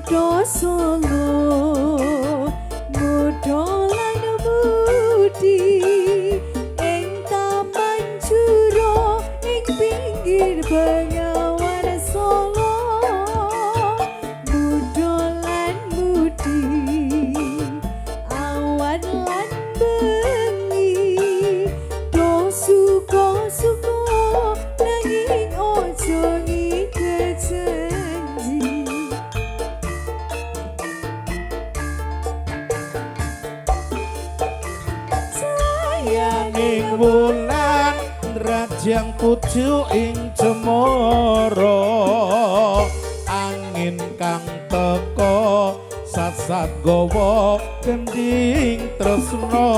Kutha Solo mudolan budi ing taman juro ing pinggir Bengawan Solo mudolan budi awan lan bengi do suka-suka nanging ojo ngiket janji ing wulan rajang puju ing cemara angin kang teka sasat gawa gending tresna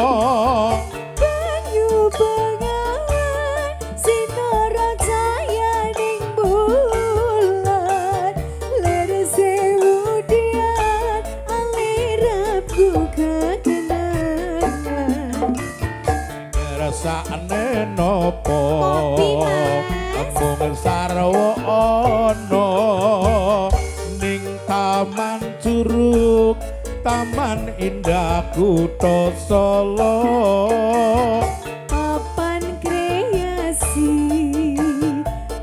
banyu bengawan sinara cayaning bulan ler sewu dian alirapku kakenangan rasane nopo embung sarwa ana ning taman curug taman indah Kutha Solo papan kreasi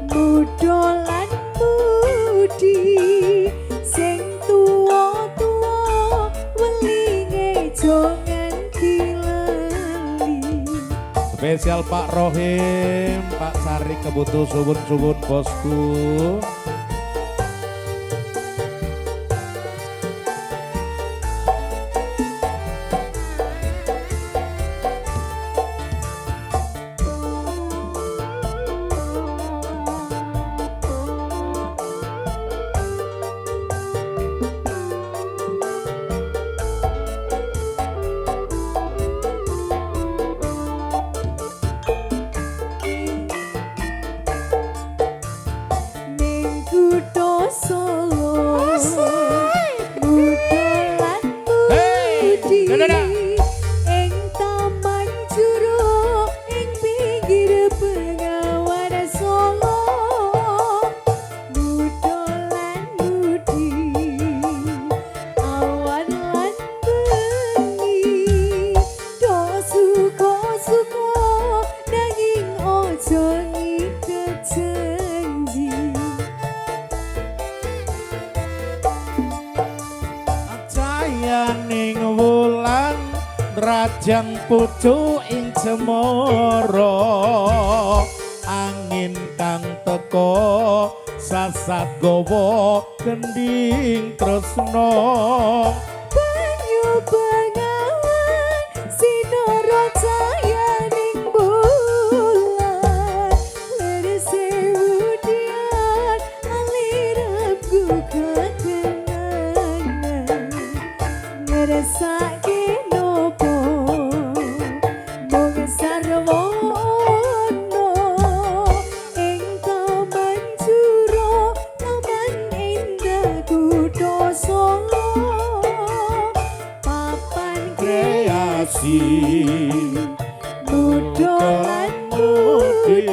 mudolan budi sing tuwa-tuwa welinge jangan dilali spesial Pak Rohim Pak Sari kebutuh suwun-suwun bosku ning Kutha Solo mudolan budi ing taman juro ing pinggir Bengawan Solo mudolan budi awan lan bengi do suka-suka nanging ojo ngiket janji cayaning wulan rajang pucu ing cemara angin kang teka sasat gawa gending tresna banyu bengawan sinara cayaning bulan ler sewu dian alirapku kakenangan ngeresake nopo mung sarwa ana ing taman juro taman indah Kutha Solo papan kreasi mudolan budi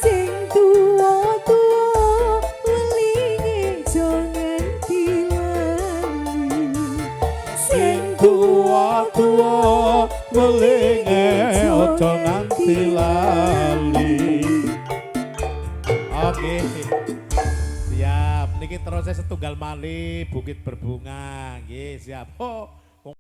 sing tuwa-tuwa welinge jangan dilali sing tuwa-tuwa welinge aja nganti lali. Oke. Siap. Niki terus setunggal malih Bukit Berbunga. Nggih, siap. Oh.